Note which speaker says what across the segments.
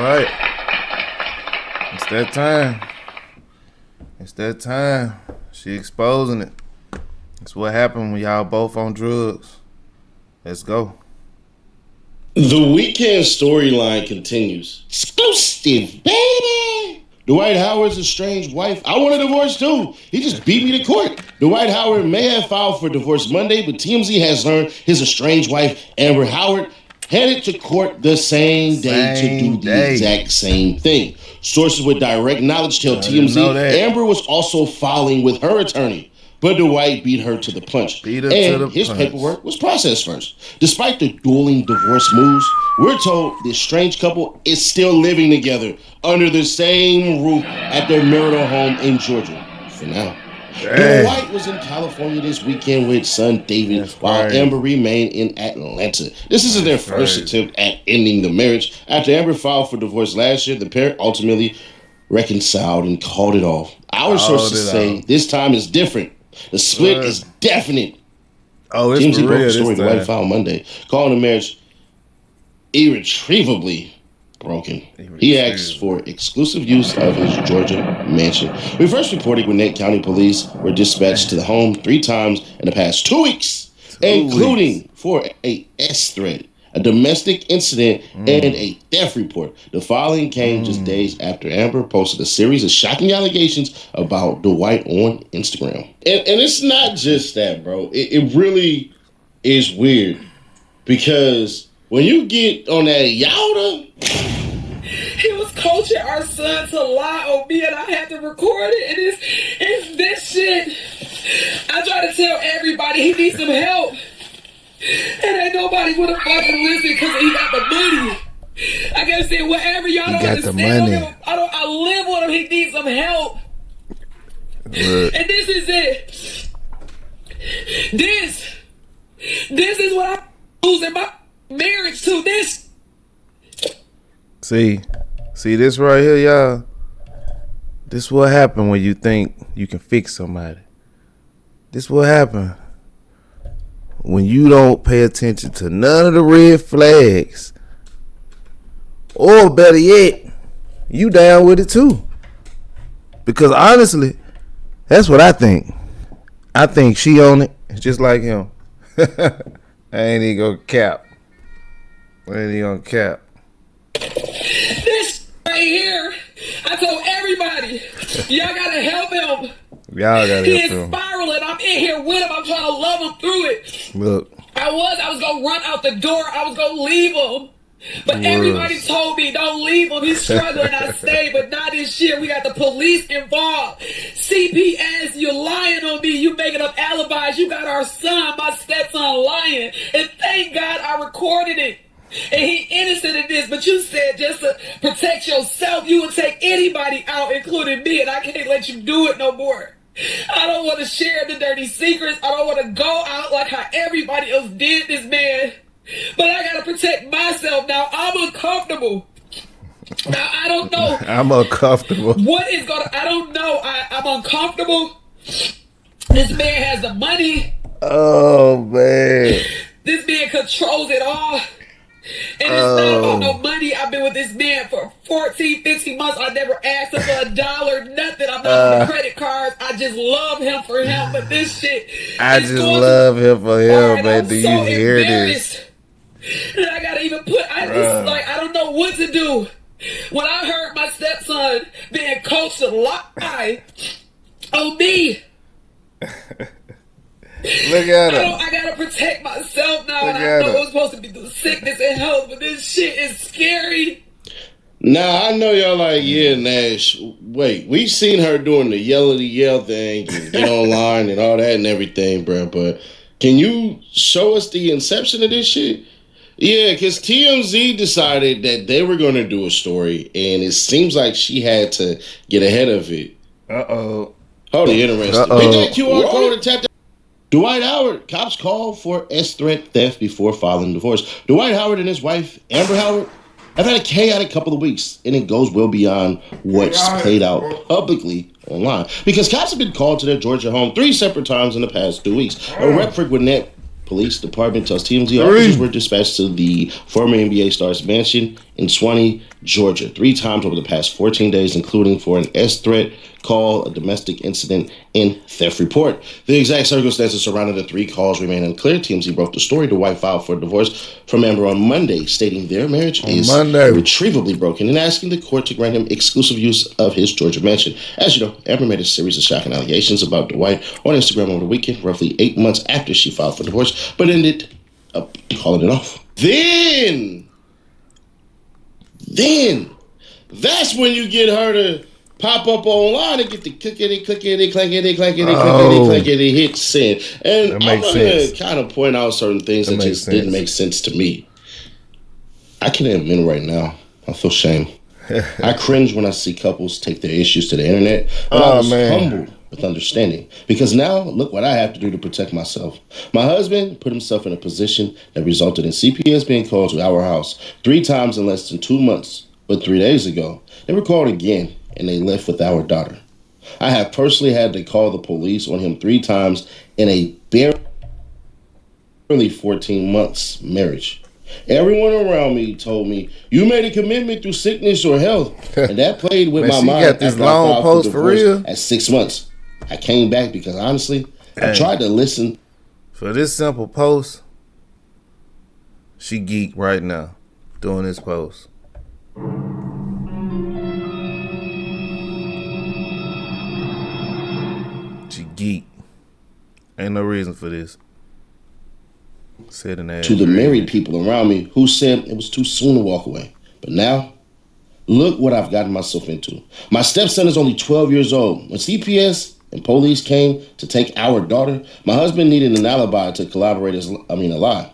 Speaker 1: right. It's that time. It's that time. She exposing it. It's what happened when y'all both on drugs. Let's go.
Speaker 2: The weekend storyline continues. Exclusive, baby. Dwight Howard's estranged wife. I want a divorce too. He just beat me to court. Dwight Howard may have filed for divorce Monday, but TMZ has learned his estranged wife, Amber Howard, headed to court the same day to do the exact same thing. Sources with direct knowledge tell TMZ Amber was also filing with her attorney, but Dwight beat her to the punch. His paperwork was processed first. Despite the dueling divorce moves, we're told the estranged couple is still living together under the same roof at their marital home in Georgia for now. Dwight was in California this weekend with son David, while Amber remained in Atlanta. This isn't their first attempt at ending the marriage. After Amber filed for divorce last year, the pair ultimately reconciled and called it off. Our sources say this time is different. The split is definite.
Speaker 1: It's
Speaker 2: TMZ
Speaker 1: for
Speaker 2: broke
Speaker 1: real
Speaker 2: the story
Speaker 1: this
Speaker 2: Dwight filed Monday, calling the marriage irretrievably broken. He asked for exclusive use of his Georgia mansion. We first reported Gwinnett County Police were dispatched to the home 3 times in the past 2 weeks, including for a S threat, a domestic incident, and a theft report. The filing came just days after Amber posted a series of shocking allegations about Dwight on Instagram. And it's not just that, bro. It really is weird because when you get on that Yowda,
Speaker 3: he was coaching our son to lie on me, and I had to record it. And it's this shit. I try to tell everybody he needs some help, and ain't nobody would have fucking listened because he got the money. I gotta say, whatever y'all don't understand, I live with him. He needs some help. And this is it. This is what I'm losing my marriage to. This.
Speaker 1: See this right here, y'all. This what happen when you think you can fix somebody. This what happen when you don't pay attention to none of the red flags. Or better yet, you down with it too. Because honestly, that's what I think. I think she on it, just like him. I ain't even gonna cap.
Speaker 3: This right here, I told everybody, y'all gotta help him. He is spiraling. I'm in here with him. I'm trying to love him through it.
Speaker 1: Look.
Speaker 3: I was gonna run out the door. I was gonna leave him. But everybody told me, don't leave him. He's struggling. I stayed. But not this year. We got the police involved. CPS, you're lying on me. You making up alibis. You got our son, my stepson, lying. And thank God I recorded it. And he innocent in this, but you said just to protect yourself, you would take anybody out, including me, and I can't let you do it no more. I don't want to share the dirty secrets. I don't want to go out like how everybody else did this man. But I got to protect myself now. I'm uncomfortable. Now, I don't know.
Speaker 1: I'm uncomfortable.
Speaker 3: What is going to... I don't know. I'm uncomfortable. This man has the money.
Speaker 1: Oh, man.
Speaker 3: This man controls it all. And it's not about no money. I've been with this man for 14, 15 months. I never asked him for $1, nothing. I'm not on the credit cards. I just love him for him. But this shit...
Speaker 1: I just love him for him, man. Do you hear this?
Speaker 3: And I gotta even put... I don't know what to do. When I heard my stepson being coached to lie on me...
Speaker 1: Look at him.
Speaker 3: I gotta protect myself now, and I know it's supposed to be the sickness and health, but this shit is scary.
Speaker 2: Nah, I know y'all like, yeah, Nash. Wait, we've seen her doing the yell thing, and get online and all that and everything, bro. But can you show us the inception of this shit? Yeah, because TMZ decided that they were going to do a story, and it seems like she had to get ahead of it.
Speaker 1: Hold
Speaker 2: on, interesting. Hit that QR code and tap that. Dwight Howard, cops called for S-threat theft before filing divorce. Dwight Howard and his wife, Amber Howard, have had a chaotic couple of weeks, and it goes well beyond what's played out publicly online. Because cops have been called to their Georgia home 3 separate times in the past 2 weeks. A rep for Gwinnett Police department tells TMZ officers were dispatched to the former NBA star's mansion in Swanee, Georgia, 3 times over the past 14 days, including for an S threat call, a domestic incident, and theft report. The exact circumstances surrounding the 3 calls remain unclear. TMZ broke the story. Dwight filed for divorce from Amber on Monday, stating their marriage is irretrievably broken and asking the court to grant him exclusive use of his Georgia mansion. As you know, Amber made a series of shocking allegations about Dwight on Instagram over the weekend, roughly 8 months after she filed for divorce, but ended up calling it off. Then, that's when you get her to pop up online and get the clickety, hit send. And I'm going to kind of point out certain things that just didn't make sense to me. I can admit right now, I feel shame. I cringe when I see couples take their issues to the internet. But I was humbled with understanding. Because now, look what I have to do to protect myself. My husband put himself in a position that resulted in CPS being called to our house 3 times in less than 2 months. But 3 days ago, they were called again, and they left with our daughter. I have personally had to call the police on him 3 times in a barely 14 months marriage. Everyone around me told me, you made a commitment through sickness or health. And that played with my mind.
Speaker 1: Got this long post for real?
Speaker 2: At 6 months. I came back because honestly, I tried to listen.
Speaker 1: For this simple post, she geek right now doing this post. She geek. Ain't no reason for this.
Speaker 2: To the married people around me who said it was too soon to walk away. But now, look what I've gotten myself into. My stepson is only 12 years old. When CPS and police came to take our daughter, my husband needed an alibi to corroborate a lie.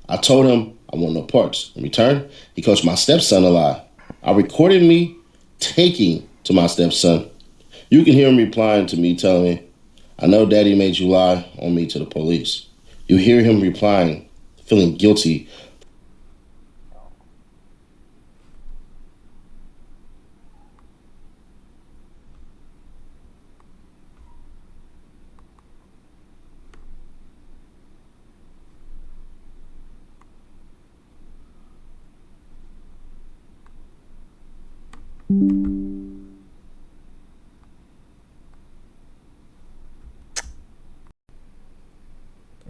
Speaker 2: I told him I want no parts. In return, he coached my stepson a lie. I recorded me taking to my stepson. You can hear him replying to me, telling me, I know daddy made you lie on me to the police. You hear him replying, feeling guilty.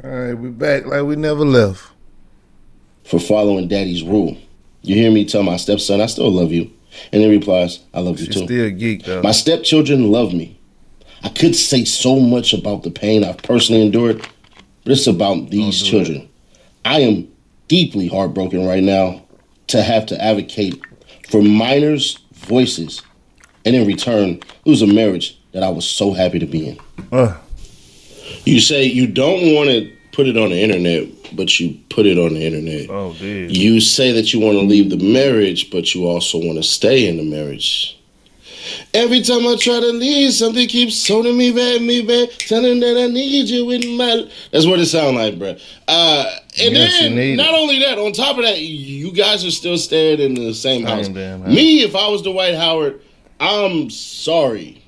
Speaker 1: All right, we back like we never left.
Speaker 2: For following daddy's rule. You hear me tell my stepson, I still love you. And he replies, I love you too.
Speaker 1: Still a geek, though.
Speaker 2: My stepchildren love me. I could say so much about the pain I've personally endured, but it's about these children. I am deeply heartbroken right now to have to advocate for minors' voices and in return lose a marriage that I was so happy to be in. You say you don't want to put it on the internet, but you put it on the internet.
Speaker 1: Oh, dude.
Speaker 2: You say that you want to leave the marriage, but you also want to stay in the marriage. Every time I try to leave, something keeps holding me back, telling that I need you in my... That's what it sounds like, bro. And then, not only that, on top of that, you guys are still staying in the same house. Me, if I was Dwight Howard, I'm sorry.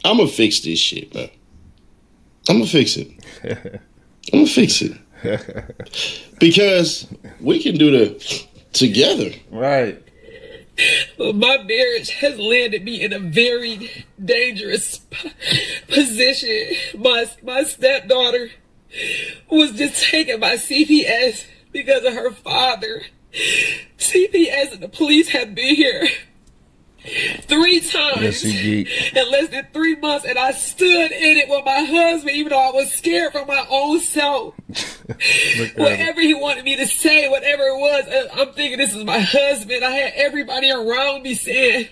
Speaker 2: I'm going to fix this shit, man. I'm going to fix it. I'm going to fix it. Because we can do the together.
Speaker 1: Right.
Speaker 3: My marriage has landed me in a very dangerous position. My stepdaughter was just taken by CPS because of her father. CPS and the police have been here 3 times in less than 3 months, and I stood in it with my husband, even though I was scared for my own self. Whatever he wanted me to say, whatever it was, I'm thinking this is my husband. I had everybody around me saying,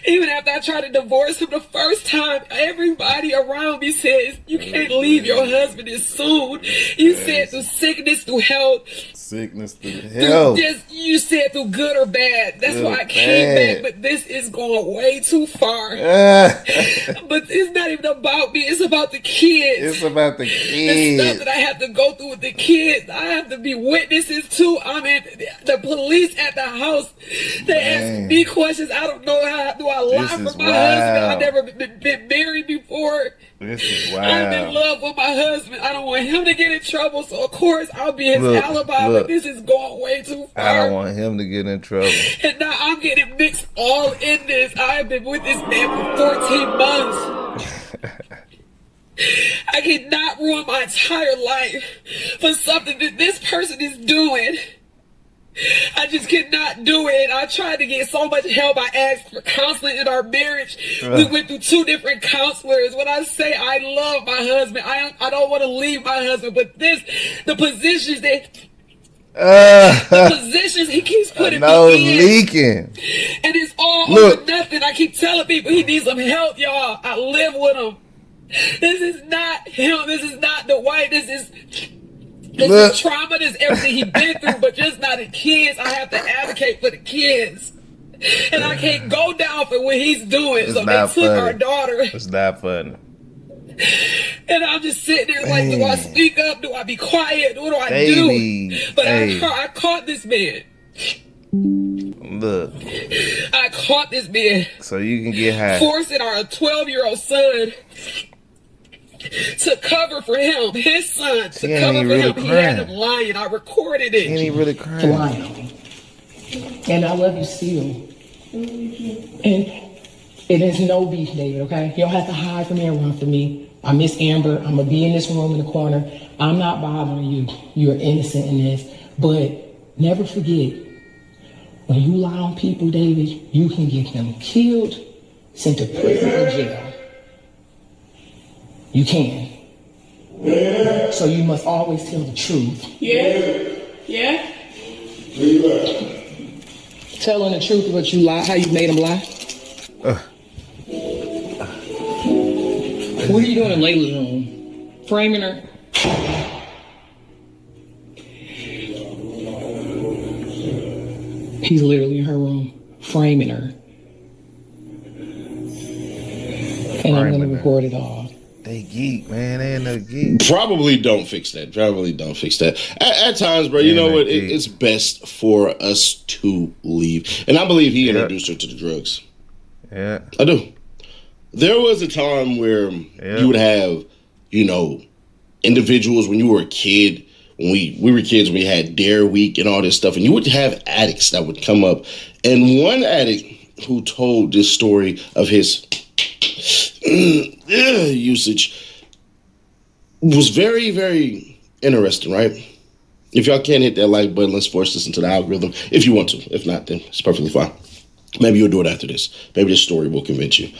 Speaker 3: even after I tried to divorce him the first time, everybody around me says, you can't leave your husband this soon. You said through sickness, through health.
Speaker 1: Sickness through health.
Speaker 3: You said through good or bad. That's why I came back. But this is going way too far. But it's not even about me. It's about the kids.
Speaker 1: It's about the kids.
Speaker 3: The stuff that I have to go through with the kids. I have to be witnesses too. I mean, the police at the house, they ask me questions. I don't know how do I lie
Speaker 1: This
Speaker 3: for
Speaker 1: is
Speaker 3: my husband? I've
Speaker 1: wild.
Speaker 3: never been married before.
Speaker 1: This is
Speaker 3: I'm in
Speaker 1: wild.
Speaker 3: love with my husband. I don't want him to get in trouble, so of course I'll be his alibi,
Speaker 1: Look.
Speaker 3: but this is going way too far.
Speaker 1: I don't want him to get in trouble.
Speaker 3: And now I'm getting mixed all in this. I have been with this man for 14 months. I cannot ruin my entire life for something that this person is doing. I just cannot do it. I tried to get so much help. I asked for counseling in our marriage. We went through 2 different counselors. When I say I love my husband, I don't want to leave my husband. But the positions he keeps putting me in.
Speaker 1: Leaking.
Speaker 3: And it's all over nothing. I keep telling people he needs some help, y'all. I live with him. This is not him. This is not Dwight. This is trauma. This is everything he's been through, but just not the kids. I have to advocate for the kids. And I can't go down for what he's doing. So they took our daughter.
Speaker 1: It's not funny.
Speaker 3: And I'm just sitting there like, do I speak up? Do I be quiet? What do I do? But I caught this man.
Speaker 1: Look.
Speaker 3: I caught this man.
Speaker 1: So you can get high.
Speaker 3: Forcing our 12-year-old son to cover for him, his son, to cover for him. He had him lying. I recorded it.
Speaker 1: He ain't really crying.
Speaker 4: Lying. And I love you still. And it is no beef, David, okay? You don't have to hide from me and run from me. I miss Amber. I'm going to be in this room in the corner. I'm not bothering you. You're innocent in this. But never forget, when you lie on people, David, you can get them killed, sent to prison or jail. You can. So you must always tell the truth.
Speaker 3: Yeah?
Speaker 4: Telling the truth of what you lie, how you made them lie. What are you doing in Layla's room? Framing her? He's literally in her room, framing her. And I'm going to record it all.
Speaker 1: They geek, man. They ain't no geek.
Speaker 2: Probably don't fix that. At times, bro, you know what? It's best for us to leave. And I believe he introduced her to the drugs.
Speaker 1: Yeah.
Speaker 2: I do. There was a time where you would have, individuals when you were a kid, when we were kids, we had Dare Week and all this stuff, and you would have addicts that would come up. And one addict who told this story of his usage was very, very interesting, right? If y'all can't hit that like button, let's force this into the algorithm. If you want to. If not, then it's perfectly fine. Maybe you'll do it after this. Maybe this story will convince you.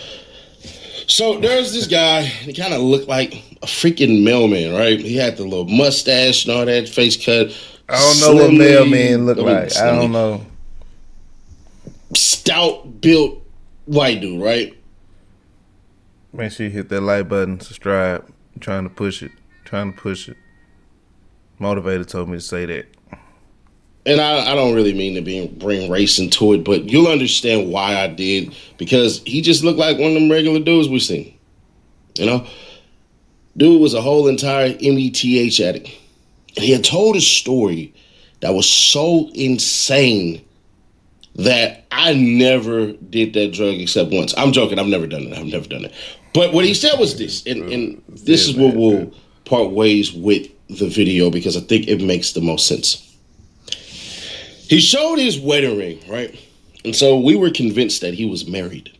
Speaker 2: So there's this guy, he kind of looked like a freaking mailman, right? He had the little mustache and all that, face cut.
Speaker 1: I don't know what mailman look like. I don't know.
Speaker 2: Stout built white dude, right?
Speaker 1: Make sure you hit that like button, subscribe. I'm trying to push it. Motivator told me to say that.
Speaker 2: And I don't really mean to bring race into it, but you'll understand why I did, because he just looked like one of them regular dudes we seen. Dude was a whole entire METH addict. And he had told a story that was so insane that I never did that drug except once. I'm joking. I've never done it. But what he said was this, and this is what we'll part ways with the video, because I think it makes the most sense. He showed his wedding ring, right? And so we were convinced that he was married.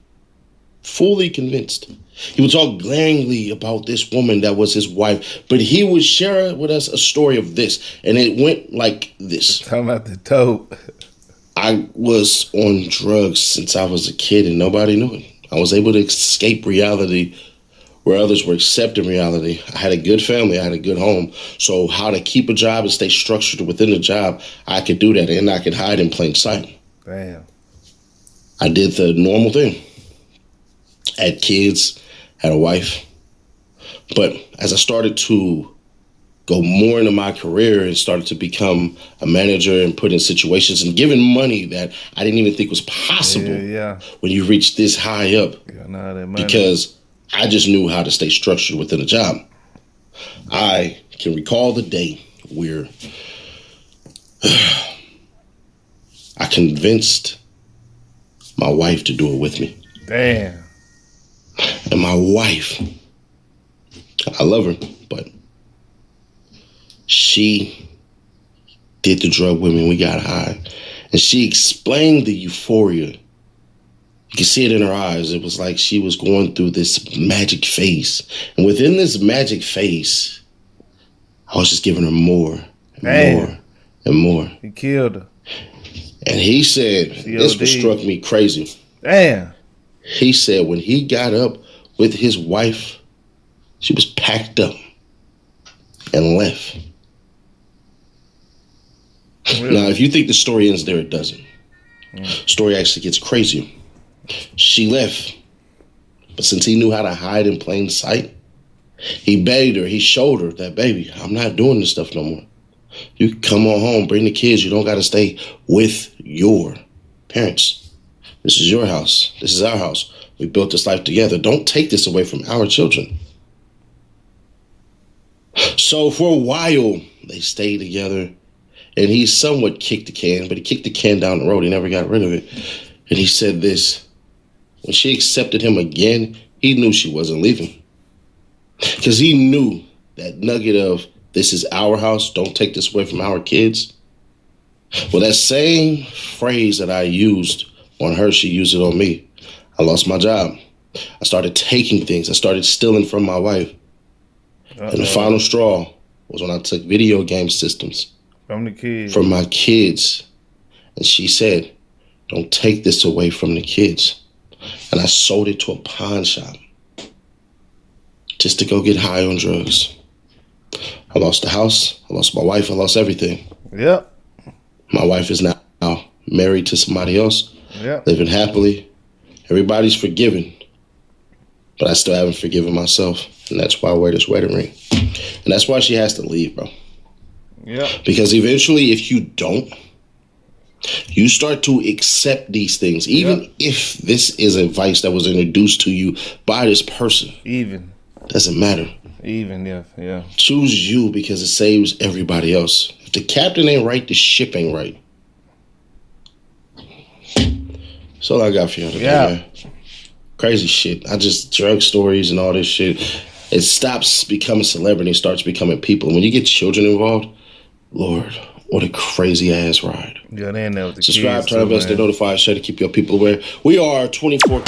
Speaker 2: Fully convinced. He would talk glaringly about this woman that was his wife, but he would share with us a story of this, and it went like this.
Speaker 1: Talking about the dope.
Speaker 2: I was on drugs since I was a kid and nobody knew it. I was able to escape reality where others were accepting reality. I had a good family. I had a good home. So how to keep a job and stay structured within the job, I could do that, and I could hide in plain sight.
Speaker 1: Damn.
Speaker 2: I did the normal thing. Had kids, had a wife. But as I started to go more into my career and started to become a manager and put in situations and giving money that I didn't even think was possible when you reach this high up, because I just knew how to stay structured within a job. I can recall the day where I convinced my wife to do it with me.
Speaker 1: Damn.
Speaker 2: And my wife, I love her, but she did the drug with me. We got high. And she explained the euphoria. You can see it in her eyes. It was like she was going through this magic phase. And within this magic phase, I was just giving her more and more and more.
Speaker 1: He killed her.
Speaker 2: And he said, this what struck me crazy.
Speaker 1: Damn.
Speaker 2: He said when he got up with his wife, she was packed up and left. Really? Now, if you think the story ends there, it doesn't. Story actually gets crazier. She left, but since he knew how to hide in plain sight, he begged her, he showed her that, baby, I'm not doing this stuff no more. You can come on home, bring the kids. You don't got to stay with your parents. This is your house. This is our house. We built this life together. Don't take this away from our children. So for a while, they stayed together. And he somewhat kicked the can, but he kicked the can down the road. He never got rid of it. And he said this. When she accepted him again, he knew she wasn't leaving. Because he knew that nugget of, this is our house, don't take this away from our kids. Well, that same phrase that I used on her, she used it on me. I lost my job. I started taking things. I started stealing from my wife. And the final straw was when I took video game systems.
Speaker 1: From the kids.
Speaker 2: From my kids. And she said, don't take this away from the kids. And I sold it to a pawn shop. Just to go get high on drugs. I lost the house. I lost my wife. I lost everything.
Speaker 1: Yep.
Speaker 2: My wife is now married to somebody else.
Speaker 1: Yep.
Speaker 2: Living happily. Everybody's forgiven. But I still haven't forgiven myself. And that's why I wear this wedding ring. And that's why she has to leave, bro.
Speaker 1: Yeah.
Speaker 2: Because eventually, if you don't, you start to accept these things, even if this is advice that was introduced to you by this person.
Speaker 1: Even.
Speaker 2: Doesn't matter.
Speaker 1: Even, yeah.
Speaker 2: Choose you because it saves everybody else. If the captain ain't right, the ship ain't right. That's all I got for you today, man. Crazy shit. Drug stories and all this shit. It stops becoming celebrity and starts becoming people. When you get children involved, Lord, what a crazy ass ride.
Speaker 1: Yeah, they ain't there with the
Speaker 2: Subscribe,
Speaker 1: kids
Speaker 2: turn on bell, stay notified, share to keep your people aware. We are 24.